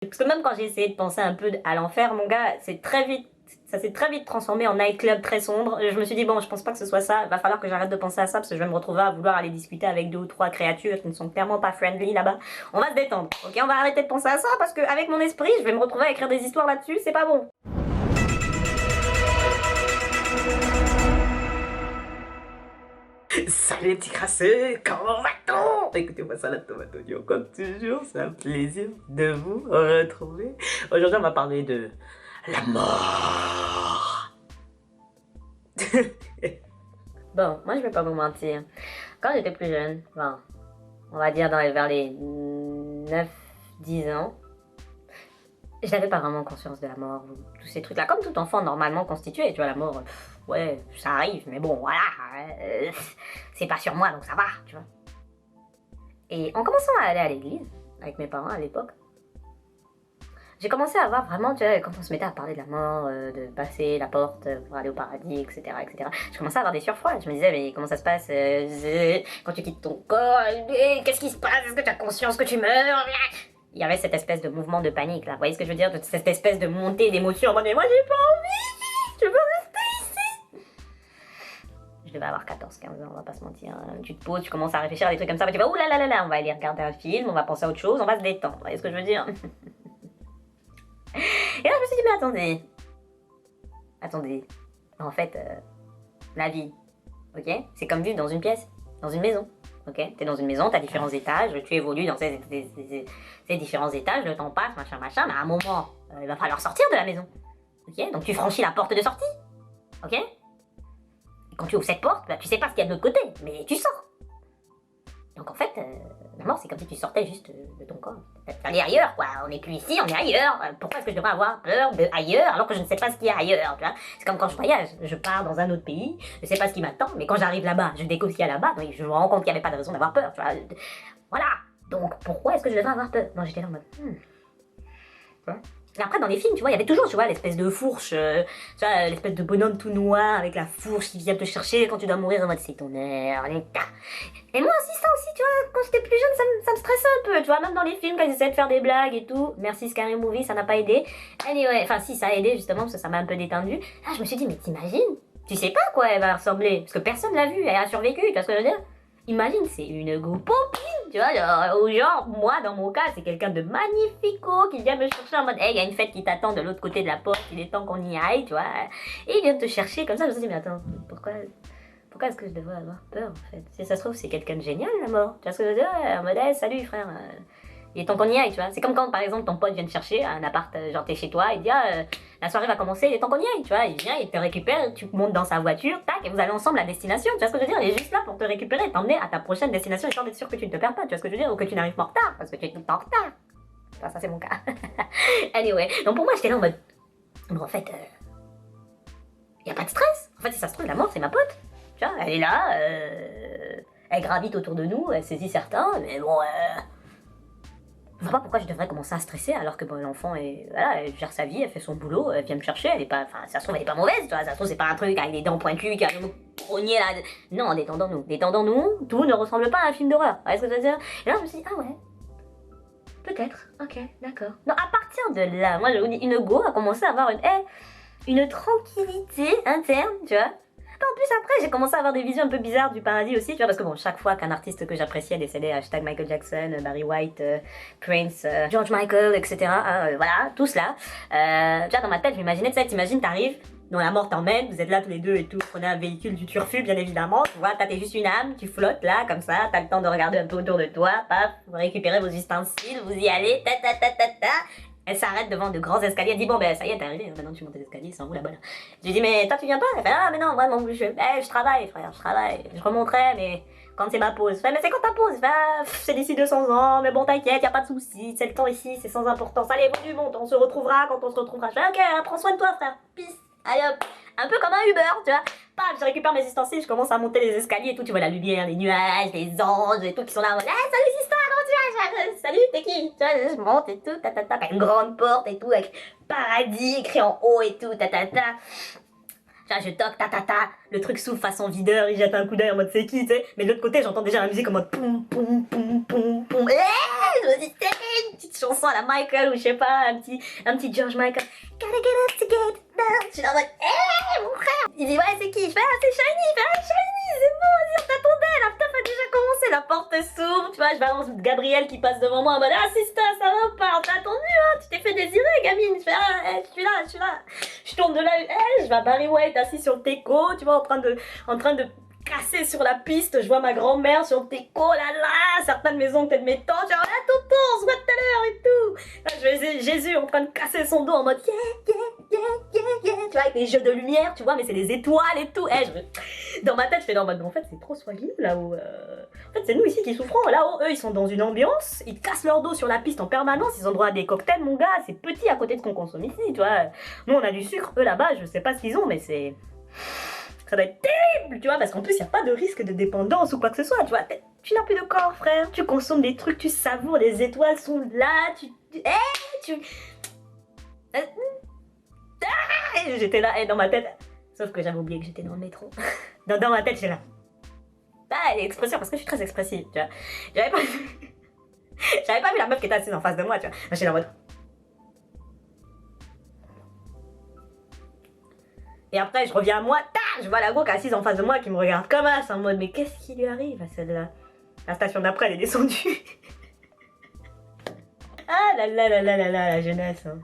Parce que même quand j'ai essayé de penser un peu à l'enfer, mon gars, ça s'est très vite transformé en nightclub très sombre. Je me suis dit, bon, je pense pas que ce soit ça. Va falloir que j'arrête de penser à ça parce que je vais me retrouver à vouloir aller discuter avec 2 ou 3 créatures qui ne sont clairement pas friendly là-bas. On va se détendre, ok? On va arrêter de penser à ça parce qu'avec mon esprit, je vais me retrouver à écrire des histoires là-dessus, c'est pas bon. Salut les petits crasseux, comment va-t-on? Écoutez-moi ça, la tomate oignon, comme toujours, c'est un plaisir de vous retrouver. Aujourd'hui, on va parler de la mort. Bon, moi je vais pas vous mentir. Quand j'étais plus jeune, bon, on va dire vers les 9, 10 ans, je n'avais pas vraiment conscience de la mort, ou tous ces trucs-là, comme tout enfant normalement constitué, tu vois, la mort, ouais, ça arrive, mais bon, voilà, c'est pas sur moi, donc ça va, tu vois. Et en commençant à aller à l'église, avec mes parents à l'époque, j'ai commencé à voir vraiment, tu vois, quand on se mettait à parler de la mort, de passer la porte pour aller au paradis, etc., etc., je commençais à avoir des surfroids. Je me disais, mais comment ça se passe quand tu quittes ton corps? Qu'est-ce qui se passe? Est-ce que tu as conscience que tu meurs? Il y avait cette espèce de mouvement de panique, là. Vous voyez ce que je veux dire? Cette espèce de montée d'émotion en mode, mais moi j'ai pas envie, je veux rester ici. Je devais avoir 14, 15 ans, on va pas se mentir. Tu te poses, tu commences à réfléchir à des trucs comme ça, tu vas, ouh là là là là, on va aller regarder un film, on va penser à autre chose, on va se détendre. Vous voyez ce que je veux dire? Et là, je me suis dit, mais attendez, en fait, la vie, ok, c'est comme vivre dans une pièce, dans une maison, ok, t'es dans une maison, t'as différents étages, tu évolues dans ces différents étages, le temps passe, machin, mais à un moment, il va falloir sortir de la maison, ok, donc tu franchis la porte de sortie, ok, et quand tu ouvres cette porte, bah, tu sais pas ce qu'il y a de l'autre côté, mais tu sors. Donc en fait, la mort, c'est comme si tu sortais juste de ton corps. Aller ailleurs, quoi. On n'est plus ici, on est ailleurs. Pourquoi est-ce que je devrais avoir peur de ailleurs alors que je ne sais pas ce qu'il y a ailleurs, tu vois? C'est comme quand je voyage. Je pars dans un autre pays, je sais pas ce qui m'attend, mais quand j'arrive là-bas, je découvre ce qu'il y a là-bas, donc je me rends compte qu'il n'y avait pas de raison d'avoir peur, tu vois. Voilà. Donc pourquoi est-ce que je devrais avoir peur? Non, j'étais là en mode... Ouais. Et après, dans les films, tu vois, il y avait toujours, tu vois, l'espèce de fourche, tu vois, l'espèce de bonhomme tout noir avec la fourche qui vient te chercher quand tu dois mourir en mode c'est ton heure, et moi aussi, ça aussi, tu vois, quand j'étais plus jeune, ça me stressait un peu, tu vois, même dans les films, quand ils essayaient de faire des blagues et tout. Merci Scary Movie, ça n'a pas aidé. Anyway, enfin si, ça a aidé justement, parce que ça m'a un peu détendu. Là, je me suis dit, mais t'imagines? Tu sais pas à quoi elle va ressembler, parce que personne l'a vue, elle a survécu, tu vois ce que je veux dire? Imagine, c'est une go popine, tu vois, genre, moi, dans mon cas, c'est quelqu'un de magnifico qui vient me chercher en mode, hey, il y a une fête qui t'attend de l'autre côté de la porte, il est temps qu'on y aille, tu vois. Et il vient te chercher comme ça, je me suis dit, mais attends, pourquoi est-ce que je devrais avoir peur, en fait? Si ça se trouve, c'est quelqu'un de génial, la mort. Tu vois ce que je veux dire? En mode, hey, salut, frère. Il est temps qu'on y aille, tu vois. C'est comme quand, par exemple, ton pote vient te chercher à un appart, genre t'es chez toi, il dit, la soirée va commencer, il est temps qu'on y aille, tu vois. Il vient, il te récupère, tu montes dans sa voiture, tac, et vous allez ensemble à destination. Tu vois ce que je veux dire? Il est juste là pour te récupérer, t'emmener à ta prochaine destination, histoire d'être sûr que tu ne te perds pas, tu vois ce que je veux dire? Ou que tu n'arrives pas en retard, parce que tu es tout le temps en retard. Enfin, ça, c'est mon cas. Anyway. Donc pour moi, j'étais là en mode, bon, en fait, y a pas de stress. En fait, si ça se trouve, la mort, c'est ma pote. Tu vois, elle est là, elle gravite autour de nous, elle saisit certains, mais bon, je vois pas pourquoi je devrais commencer à stresser alors que bon, l'enfant est, voilà, elle gère sa vie, elle fait son boulot, elle vient me chercher, elle est pas, enfin, ça se trouve, elle est pas mauvaise, tu vois, ça se trouve, c'est pas un truc avec des dents pointues qui arrive au grogner là. Non, détendons-nous, tout ne ressemble pas à un film d'horreur, vous voyez ce que je veux dire? Et là, je me suis dit, ah ouais, peut-être, ok, d'accord. Non, à partir de là, moi, je vous dis, une go a commencé à avoir une tranquillité interne, tu vois. En plus, après, j'ai commencé à avoir des visions un peu bizarres du paradis aussi, tu vois, parce que bon, chaque fois qu'un artiste que j'appréciais décédait, hashtag Michael Jackson, Barry White, Prince, George Michael, etc., voilà, tout cela, tu vois, dans ma tête, je m'imaginais, tu sais, t'imagines, t'arrives, dont la mort t'emmène, vous êtes là tous les deux et tout, prenez un véhicule du turfu, bien évidemment, tu vois, t'es juste une âme, tu flottes là, comme ça, t'as le temps de regarder un peu autour de toi, paf, vous récupérez vos ustensiles, vous y allez, ta ta ta ta ta. Elle s'arrête devant de grands escaliers, elle dit bon ben ça y est t'es arrivé, maintenant tu montes les escaliers, c'est en haut là-bas là. Je lui dis mais toi tu viens pas? Elle fait ah mais non vraiment je travaille frère, je travaille, je remonterai mais quand c'est ma pause. Je fais mais c'est quand ta pause? C'est d'ici 200 ans, mais bon t'inquiète, y a pas de soucis, c'est le temps ici, c'est sans importance, allez bon du monde, on se retrouvera quand on se retrouvera. Je fais ok prends soin de toi frère, peace, allez hop, un peu comme un Uber tu vois. Paf, je récupère mes ustensiles, je commence à monter les escaliers et tout, tu vois la lumière, les nuages, les anges et tout qui sont là en mode salut sister, comment tu vas? Salut, t'es qui? Tu vois, je monte et tout, t'as une grande porte et tout, avec paradis écrit en haut et tout, Genre, je toque, le truc s'ouvre façon videur, il jette un coup d'œil en mode c'est qui, tu sais. Mais de l'autre côté, j'entends déjà la musique en mode poum, poum, poum, poum, poum. Je me dis, c'est une petite chanson à la Michael ou je sais pas, un petit George Michael. Gotta get up to get down. Je suis là en mode, mon frère. Il dit, ouais, c'est qui? Je fais, ah, c'est Shiny. Il fait, ah, Shiny, c'est bon, vas-y, on t'attendait. La teuf a déjà commencé, la porte s'ouvre. Tu vois, je balance Gabriel qui passe devant moi en mode, ah, sister, ça va pas, on t'a attendu, hein, tu t'es fait désirer, gamine. Je fais, ah, je suis là. Je tourne de là, je vois Barry White assis sur le teco, tu vois, en train de casser sur la piste. Je vois ma grand-mère sur le teco, là, certaines maisons peut-être mes tantes, genre, ah, tonton, on se voit tout à l'heure et tout. Là, je vois Jésus en train de casser son dos en mode, tu vois, avec les jeux de lumière, tu vois, mais c'est des étoiles et tout. Dans ma tête, je fais en mode, en fait, c'est trop soyeux là-haut. En fait, c'est nous ici qui souffrons. Là-haut, eux, ils sont dans une ambiance, ils cassent leur dos sur la piste en permanence, ils ont droit à des cocktails, mon gars, c'est petit à côté de ce qu'on consomme ici, tu vois. Nous, on a du sucre, eux là-bas, je sais pas ce qu'ils ont, mais c'est. Ça doit être terrible, tu vois, parce qu'en plus, il n'y a pas de risque de dépendance ou quoi que ce soit, tu vois. Tu n'as plus de corps, frère. Tu consommes des trucs, tu savoures, les étoiles sont là, J'étais là, et dans ma tête. Sauf que j'avais oublié que j'étais dans le métro. Dans ma telle, j'étais là. Ah, l'expression, parce que je suis très expressive, tu vois. J'avais pas vu la meuf qui était assise en face de moi, tu vois. J'étais là en mode. Et après, je reviens à moi, je vois la go qui est assise en face de moi qui me regarde comme ça, en mode, mais qu'est-ce qui lui arrive à celle-là? La station d'après, elle est descendue. Ah la jeunesse. Hein.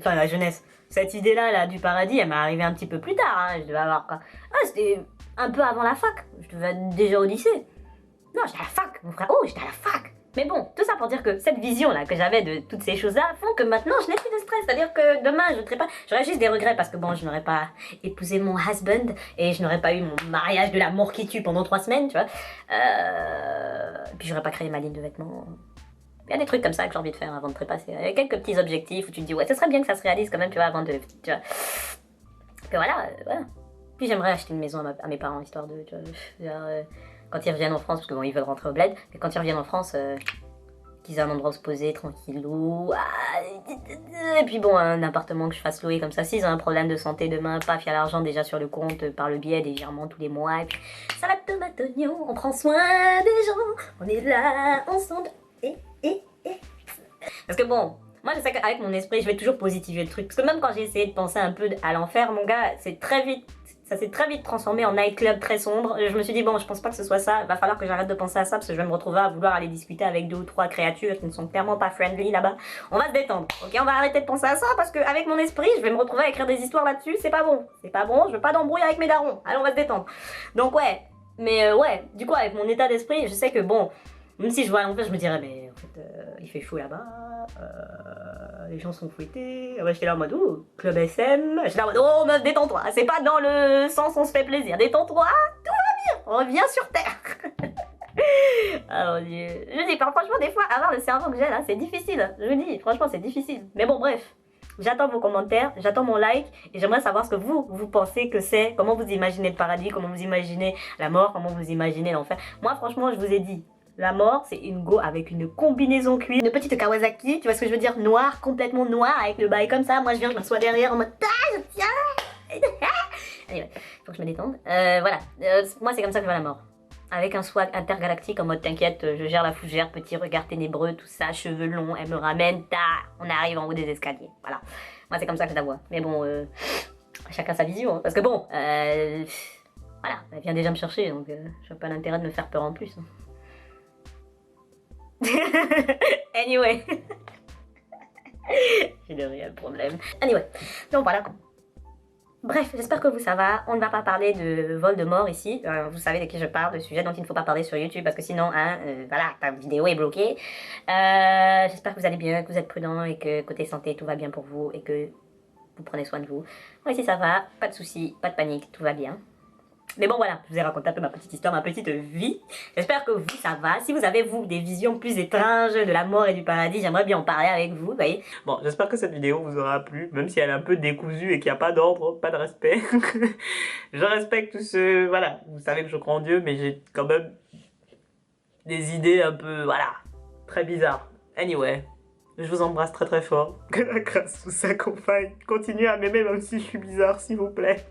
La jeunesse. Cette idée-là, là, du paradis, elle m'est arrivée un petit peu plus tard, hein. Je devais avoir quoi? Ah, c'était un peu avant la fac. Je devais être déjà au lycée. Non, j'étais à la fac, mon frère. Oh, j'étais à la fac. Mais bon, tout ça pour dire que cette vision-là que j'avais de toutes ces choses-là font que maintenant je n'ai plus de stress. C'est-à-dire que demain, je ne serai pas. J'aurais juste des regrets parce que bon, je n'aurais pas épousé mon husband et je n'aurais pas eu mon mariage de la mort qui tue pendant 3 semaines, tu vois. Puis j'aurais pas créé ma ligne de vêtements. Il y a des trucs comme ça que j'ai envie de faire avant de trépasser. Il y a quelques petits objectifs où tu te dis, ouais, ce serait bien que ça se réalise quand même, tu vois, avant de. Tu vois. Que voilà. Puis j'aimerais acheter une maison à mes parents, histoire de. Tu vois, quand ils reviennent en France, parce que bon, ils veulent rentrer au bled, mais quand ils reviennent en France, qu'ils aient un endroit où se poser, tranquillou. Et puis bon, un appartement que je fasse louer comme ça. S'ils ont un problème de santé demain, paf, il y a l'argent déjà sur le compte par le biais des virements tous les mois. Et puis, salade tomate oignon, on prend soin des gens, on est là ensemble. Parce que bon, moi je sais qu'avec mon esprit, je vais toujours positiver le truc. Parce que même quand j'ai essayé de penser un peu à l'enfer, mon gars, ça s'est très vite transformé en nightclub très sombre. Je me suis dit, bon, je pense pas que ce soit ça. Va falloir que j'arrête de penser à ça parce que je vais me retrouver à vouloir aller discuter avec 2 ou 3 créatures qui ne sont clairement pas friendly là-bas. On va se détendre, ok? On va arrêter de penser à ça parce qu'avec mon esprit, je vais me retrouver à écrire des histoires là-dessus. C'est pas bon. C'est pas bon, je veux pas d'embrouille avec mes darons. Allez, on va se détendre. Donc, ouais. Mais ouais, du coup, avec mon état d'esprit, je sais que bon, même si je vois l'enfer, je me dirais, mais en fait, il fait chaud là-bas. Les gens sont fouettés. Ouais, j'étais là en mode, oh, club SM. J'étais là en mode, oh meuf, détends-toi. C'est pas dans le sens on se fait plaisir. Détends-toi, tout va bien. Reviens sur terre. Ah mon dieu. Je dis, franchement, des fois, avoir le cerveau que j'ai là, c'est difficile. Je vous dis, franchement, c'est difficile. Mais bon, bref. J'attends vos commentaires, j'attends mon like et j'aimerais savoir ce que vous pensez que c'est, comment vous imaginez le paradis, comment vous imaginez la mort, comment vous imaginez l'enfer. Moi, franchement, je vous ai dit, la mort, c'est une go avec une combinaison cuir, une petite Kawasaki, tu vois ce que je veux dire, noir, complètement noir, avec le bail comme ça. Moi, je viens, je m'assois derrière en mode, ah, je tiens. Allez, faut que je me détende. Voilà, moi, c'est comme ça que je vois la mort. Avec un swag intergalactique en mode, t'inquiète, je gère la fougère, petit regard ténébreux, tout ça, cheveux longs, elle me ramène, on arrive en haut des escaliers. Voilà, moi, c'est comme ça que je la vois. Mais bon, chacun sa vision, hein. Parce que bon, voilà, elle vient déjà me chercher, donc je vois pas l'intérêt de me faire peur en plus. Hein. Anyway. J'ai de réels problèmes. Anyway, donc voilà. Bref, j'espère que vous ça va. On ne va pas parler de vol de mort ici. Vous savez de qui je parle, de sujets dont il ne faut pas parler sur YouTube parce que sinon, hein, voilà, ta vidéo est bloquée. J'espère que vous allez bien, que vous êtes prudents et que côté santé, tout va bien pour vous et que vous prenez soin de vous. Moi ici ça va, pas de soucis, pas de panique, tout va bien. Mais bon voilà, je vous ai raconté un peu ma petite histoire, ma petite vie. J'espère que vous, ça va. Si vous avez, vous, des visions plus étranges de la mort et du paradis, j'aimerais bien en parler avec vous, vous voyez. Bon, j'espère que cette vidéo vous aura plu, même si elle est un peu décousue et qu'il n'y a pas d'ordre, pas de respect. Je respecte tous ceux, voilà, vous savez que je crois en Dieu, mais j'ai quand même des idées un peu, voilà, très bizarres. Anyway, je vous embrasse très très fort. Que la grâce vous accompagne. Continuez à m'aimer même si je suis bizarre, s'il vous plaît.